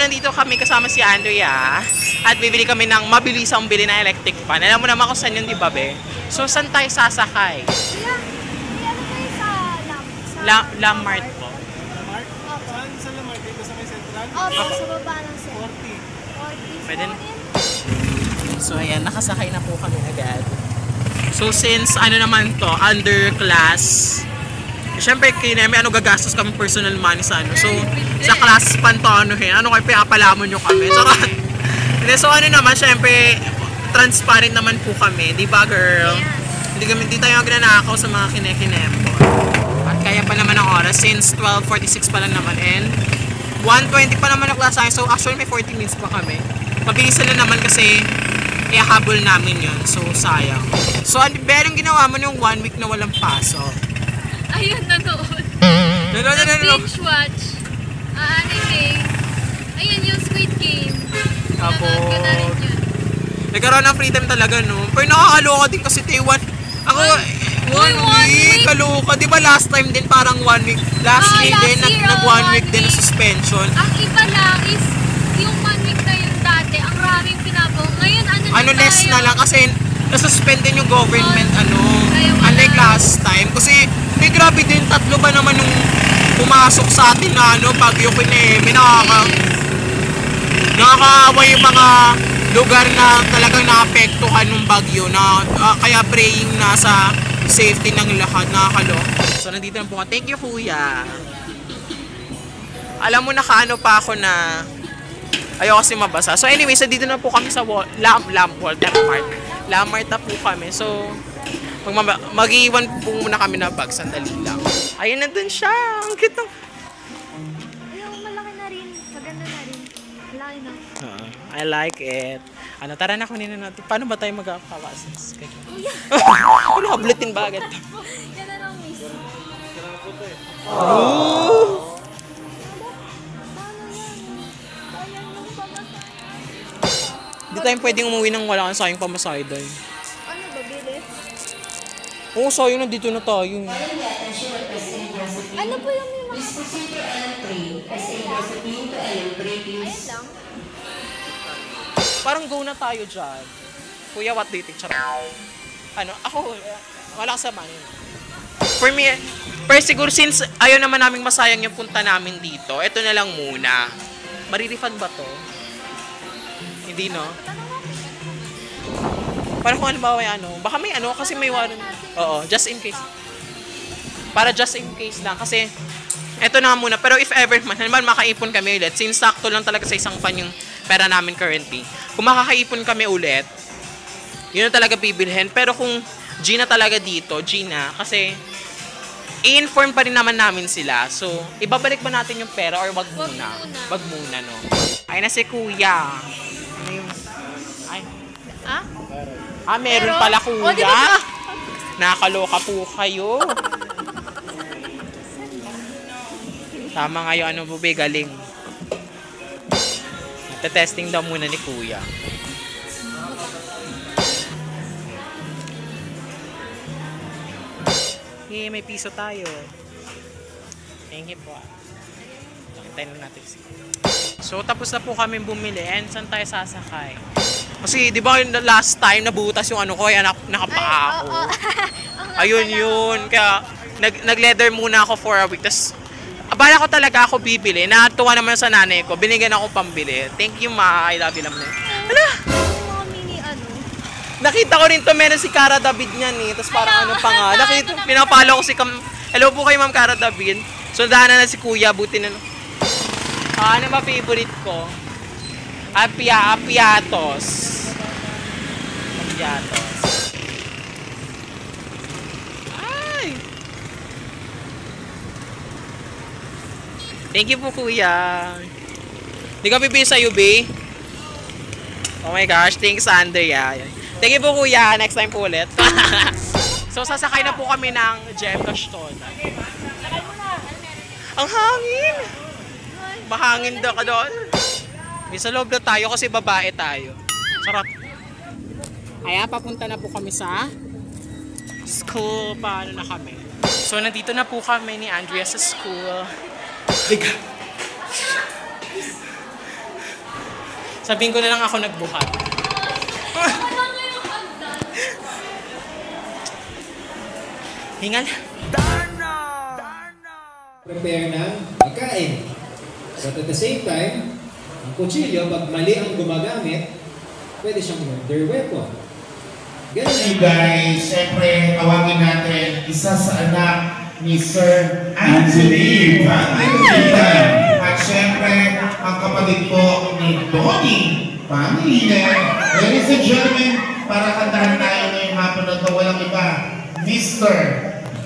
nandito kami kasama si Andrea at bibili kami ng mabilisang bili na electric fan. Alam mo naman kung saan yun, di ba, be? So, saan tayo sasakay? Lamart po. Lamart? Saan sa Lamart? Dito sa may Central? Opo, sa baba ng 40. Pwede na. So, ayan, nakasakay na po kami agad. So, since ano naman to, underclass, siyempre, may ano gagastos kami personal money sa ano. So, sa class pan to, ano kayo, pinapalamon nyo kami. So, ano naman, siyempre, transparent naman po kami. Di ba, girl? Hindi tayo ginanakaw sa mga kinekinempo. At kaya pa naman ang oras, since 12:46 pa lang naman. And 1:20 pa naman ang class time. So, actually, may 40 minutes pa kami. Mabilisan na naman kasi ihahabol namin yun. So, sayang. So, anong ginawa mo yung 1 week na walang pasok? Ayun, nanood. Binge watch. Anime. Ayun yung Squid Game. Nanood ko na rin yun. Nagkaroon ng freedom talaga, no? Pero nakakaloka din kasi Taiwan. Ako, one week, kaloka. Di ba last time din parang 1 week? Last year din, nag 1 week din na suspension. Ang iba lang is yung 1 week na yun dati, ang raming pinabaw. Ngayon, ano less na lang kasi nasuspend din yung government, unlike last time. Kasi, grabe din, 3 ba naman yung pumasok sa atin na Bagyo Kineme, nakakaawa yung mga lugar na talagang naapektuhan ng bagyo na kaya praying na sa safety ng lahat, nakakalo. So, nandito na po ka. Thank you, kuya. Alam mo, nakaano pa ako na ayaw kasi mabasa. So, anyway, dito na po kami sa Lamart na po kami. So, mag-iwan po muna kami na bag. Sandali lang. Ayun, nandun siya. Ang cute. Ayun, malaki na rin. Maganda na rin. Malaki na. I like it. Tara na, kunin na natin. Paano ba tayo mag-kawasis? Ano, hablutin ba agad? Yan na lang, miss. Oh! Hindi tayo pwedeng umuwi nang wala kang sayang pamasahe dahil. Ano ba, bilis? Oo, sayang, nandito na tayo. Ano po yung may mga... Ayan lang. Parang go na tayo dyan. Kuya, what do you think? Charot. Ako, wala ka sa money. For me, pero siguro since ayaw naman naming masayang yung punta namin dito, eto na lang muna. Marirefund ba to? Hindi, no? Parang kung halimbawa baka may kasi may warrant. Oo, just in case. Para just in case lang, kasi eto na muna. Pero if ever man, halimbawa makaipon kami ulit, since sakto lang talaga sa isang fan yung pera namin currently. Kung makakaipon kami ulit, yun na talaga bibilhin. Pero kung Gina talaga dito, Gina, kasi i-inform pa rin naman namin sila. So, ibabalik ba natin yung pera or wag muna? Wag muna, no? Ay na si kuya. Ay. Meron pala kuya. diba? Nakakaloka po kayo. Tama nga yung bube, galing. Testing daw muna ni kuya. Hey, may piso tayo. Thank you po. Tayo na natin. So, tapos na po kami bumili. And saan tayo sasakay? Kasi, di ba last time nabutas yung kaya nakapaa ako. Ayun yun. Kaya, nag-leather muna ako for a week. Tapos, abala ko talaga ako bibili. Natuwa naman sa nanay ko. Binigyan ako pambili. Thank you, ma. I love you, lamne. Hala! Mga mini Nakita ko rin to. Meron si Cara David niyan eh. Tapos parang pa nga. Pinapalo ko si Hello po kay Ma'am Cara David. So, daanan na si kuya. Buti na. Ano ba favorite ko? Apiatos. Ay! Thank you po, kuya. Hindi ka bibili sa UB? Oh my gosh, thanks, Andrea. Thank you po, kuya. Next time po ulit. So, sasakay na po kami ng Jem Caston. Ang hangin! Mahangin daw ka doon. May sa loob na tayo kasi babae tayo. Sarap. Kaya papunta na po kami sa school. Paano na kami? So, nandito na po kami ni Andrea sa school. Sabihin ko na lang ako nagbuhat. Hingal. Prepare ng pagkain. But at the same time, ang kutsilyo, pag mali ang gumagamit, pwede siyang murder weapon. Ganun Hey guys, syempre tawagin natin isa sa anak ni Sir Anthony Pangilinan. At syempre, ang kapatid po ni Tony Pangilinan. Ladies and gentlemen, para kantahan tayo ngayong hapon na ito, walang iba, Mr.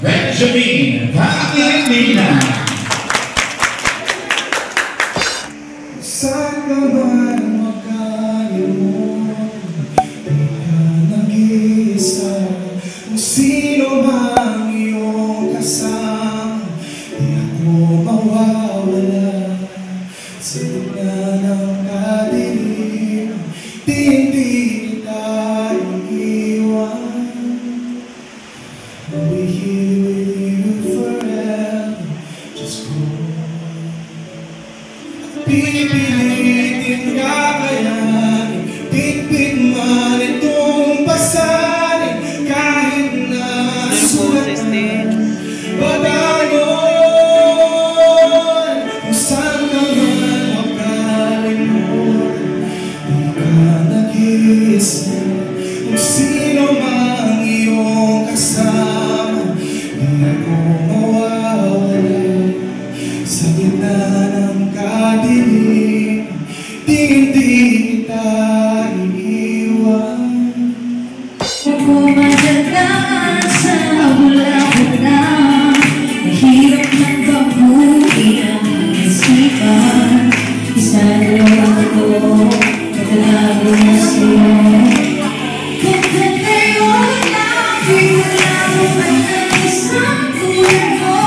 Benjamin Pangilinan. Saan ka man makalimutan, di ka nag-iisa. Kung sino mang iyong kasama, di ako mawawala. Sa gitna ng kadilim, di kita iiwan. I'll be here with you forever, just go. Pinipilit ka kayanin, bitbit man itong pasanin, kahit na sulatan, padayon. Kung saan ka man makalimutan, di ka nag-iisa. Kung sino mang iyong kasama, di ako mawawala. Sa gitna ng kadilim, di kita iiwan. Kung madadaan sa bula-bula, mahirap ng kabuhi ang isipan. Isa lang ako, natalago na sa'yo. Kung ngayon lang, wala mo man ang isang tulad mo.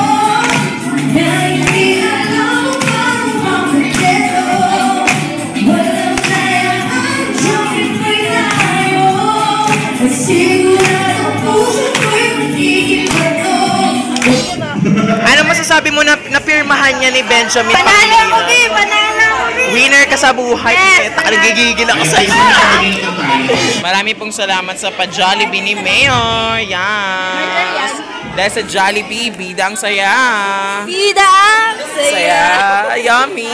Dahil di alam kung makakito, walang kayaan, jokin ko'y tayo. At sigurado puso ko'y magiging bato. Ano masasabi mo na napirmahan niya ni Benjamin Pangilinan? Panalo ko, Winner ka sa buhay. Yes, Nagigigil ako sa iyo. Marami pong salamat sa pa-Jollibee ni Mayor. Yes. Dahil sa Jollibee, bidang saya. Bidang Saya. Yummy.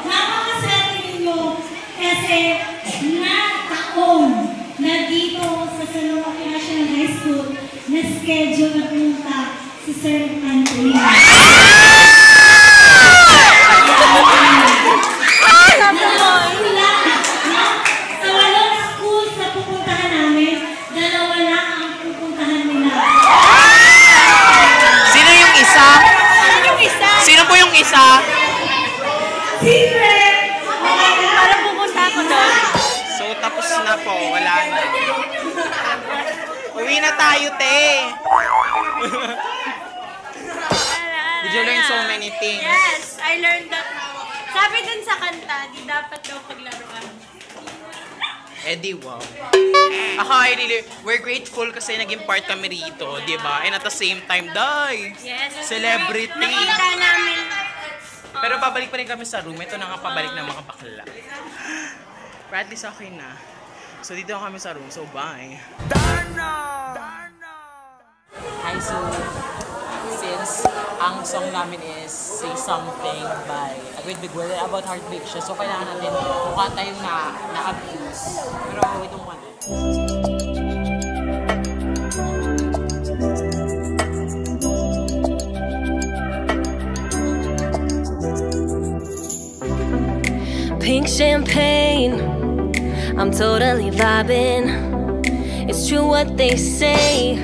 Napakaswerte ninyo kasi na taon na dito sa Salawaki National High School na schedule na pumunta si Sir Anthony. Sa walong schools na pupuntahan namin, dalawa lang ang pupuntahan nila. Sino yung isa? Sino po yung isa? Secret! Parang pupunta ako doon. So, tapos na po. Wala na. Uwi na tayo, te. Did you learn so many things? Yes, I learned that. Sabi dun sa kanta, di dapat daw paglaruan. Eddie, wow. Ako, we're grateful kasi naging part kami rito, di ba? And at the same time, Yes. celebrity. Nakita namin. Pero pabalik pa rin kami sa room. Ito na nga pabalik ng mga bakla. Pero at least okay na. So dito na kami sa room. So bye. Hi, so since ang song namin is Say Something by Agreed Big Brother about heartbreak siya. So kailangan natin mukha tayong na-abuse. Pero we don't want it. Pink champagne, I'm totally vibing. It's true what they say.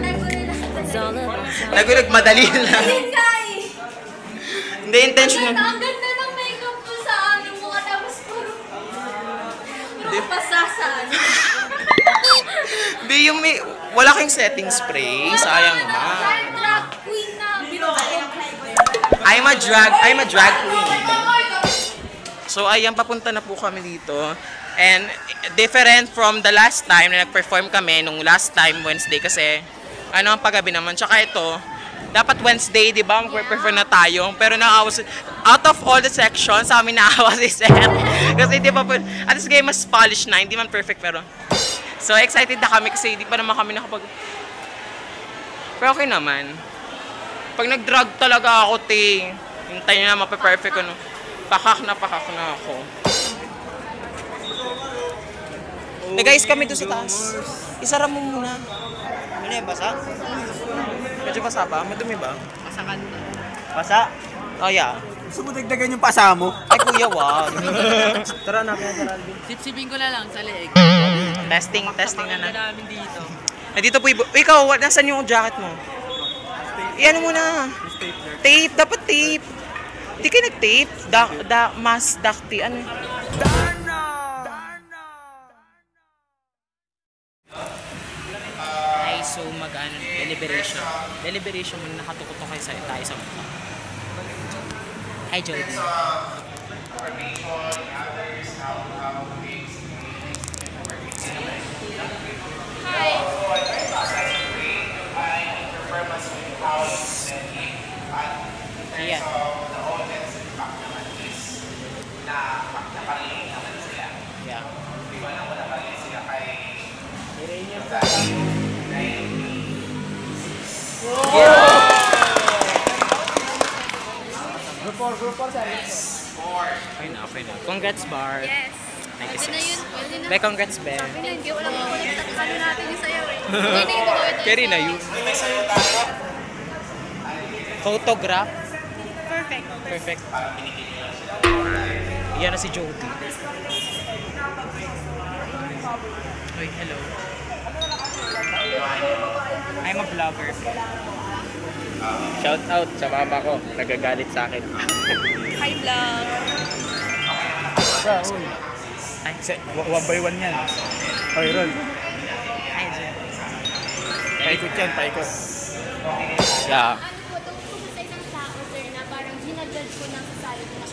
It's all about time. Nagmadali lang. Hindi intentional. Ang ganda ng makeup ko sa aming mukha, tapos puro pasasaan. Di yung may, wala kang setting spray. Sayang naman. Drag queen na binuhay. I'm a drag queen. So ayan, papunta na po kami dito. And different from the last time na nag-perform kami nung last time Wednesday kasi ano ang paggabi naman. Tsaka ito, dapat Wednesday, di ba? Mag-prefer na tayo. Pero naawa out of all the sections, sa amin naawa si Seth. Kasi di ba po, at least game mas polished na, hindi man perfect pero. So excited na kami kasi hindi pa naman kami nakapag... Pero okay naman. Pag nag-drug talaga ako, te, hintay nyo na mape-perfect ano. Pakak na ako. Guys, kami doon sa taas. Isara mo muna. Ano yan, basa? Medyo basa ba? Madumi ba? Masakan to. Basa? Oh, yeah. Gusto mo dagdagan yung pasa mo? Ay, kuya, wag. Tara na, kaya tara. Sipsipin ko na lang sa leeg. Testing na na. namin dito. Dito po, ikaw, nasan yung jacket mo? Iyan mo na. Tape, dapat tape. Hindi kayo nag-tape. Mas dakti, ano eh. Ay, so mag-ano, deliberation. Deliberation mo nakatukotok kayo tayo sa mukha. Hi, Jody. Ayan. Yeah. Okay na. Congrats, Bar. Yes. Thank you, Pwede na sis. yun. Pwede na. Be, congrats, Be. Thank you. Walang ano natin yung sayaw eh. Pwede na yun. Carry na yun. Photograph. Perfect. Yan na si Jody. Oy, hello. I'm a vlogger. Shout out sa mama ko, nagagalit sa akin. Hi, vlog. Ay, 1 by 1 yan. Oy, roll. ay, Jen. Paikot yan, paikot. Yeah. Ano po, tungkol po sa isang tao, sir, na parang ginajudge ko ng sasali ko ng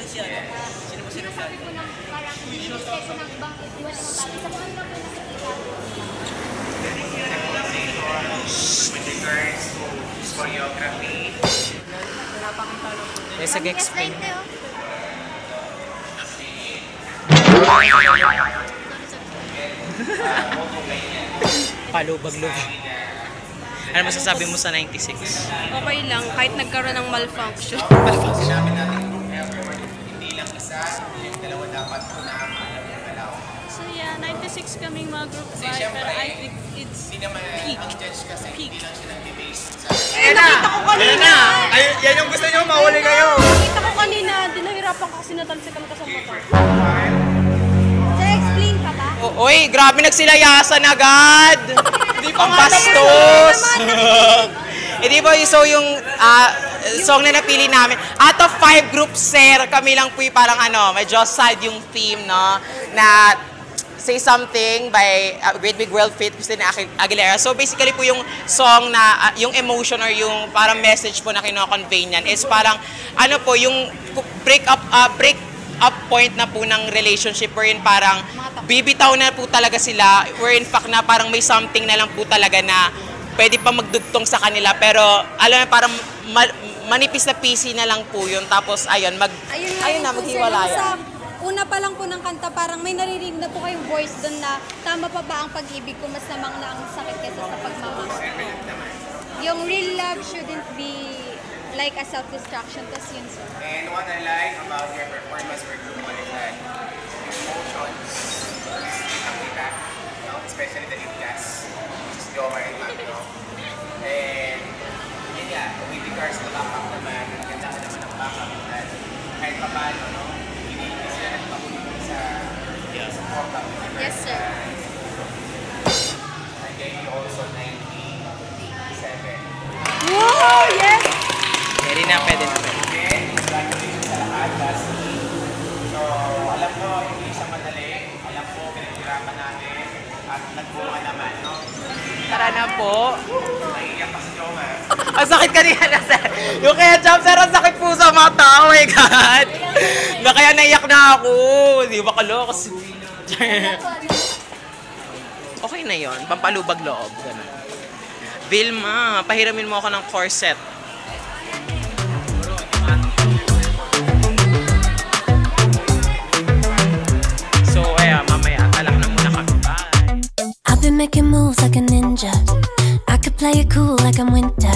sinasabi ko ng parang dinimistake ko ng ibang iwan ng tao. Sa mga po nakikita ko. With regards to choreography, Yes, explain. Palubag-lubag. Ano masasabi mo sa 96? Okay lang, kahit nagkaroon ng malfunction. sinabi natin hindi lang isa, yung dalawa dapat na alam. So yeah, 96 kaming mga group vibe, pero I think it's Hindi naman ang judge kasi hindi lang siya nag-debase sa nakita ko kanina! Ay, yan yung gusto nyo, mahuli kayo. Nakita ko kanina, dinahirapan ko kasi natalsikan ko sa motor. Sir, explain pa ba? Uy, grabe nagsilayasan agad! Ang bastos! Hindi ba so yung song na napili namin, out of 5 groups, sir, kami lang po yung parang medyo sad yung theme, no? Na Say Something by Great Big World Fit, Christina Aguilera. So basically po yung song na, yung emotion or yung parang message po na kino-convey niyan is parang, yung break up point na po ng relationship wherein parang bibitaw na po talaga sila, wherein fact na parang may something na lang po talaga na pwede pa magdugtong sa kanila, pero alam mo parang manipis na PC na lang po yun, tapos ayun na maghiwalaya. Una pa lang po ng kanta, parang may naririnig na po kayong voice doon na tama pa ba ang pag-ibig ko, mas namang na ang sakit kaysa sa pagmamahal. Yung real love shouldn't be like a self-destruction, tas yun, sir. And what I like about your performance for Group 1 is that emotions, nakita, especially the lead cast, which is Jomar and Magno. And yun nga, with regards to backup naman, ang ganda ka naman ng backup that kahit pa paano, hindi sila nagpapulong sa backup. Yes, sir. I gave you also 97. Wow, yes! Pwede na. Okay, congratulations sa lahat, Dusty. So, alam ko, hindi siya madali. Alam ko, pinaghirapan natin at nagbunga naman, no? Tara na po. Naiiyak pa si Joma. Ang sakit kanina na, sir. Yung kaya jump, sir, ang sakit po sa mata. Oh my God. Na kaya naiyak na ako. Di ba kalokos? Okay na yon, pampalubag loob. Ganun. Vilma, pahiramin mo ako ng corset. making moves like a ninja. I could play it cool like I'm winter.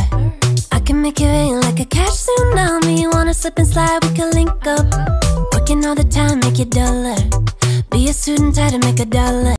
I can make it rain like a cash tsunami. You wanna slip and slide, we can link up. Working all the time, make it duller. Be a student, try to make $1.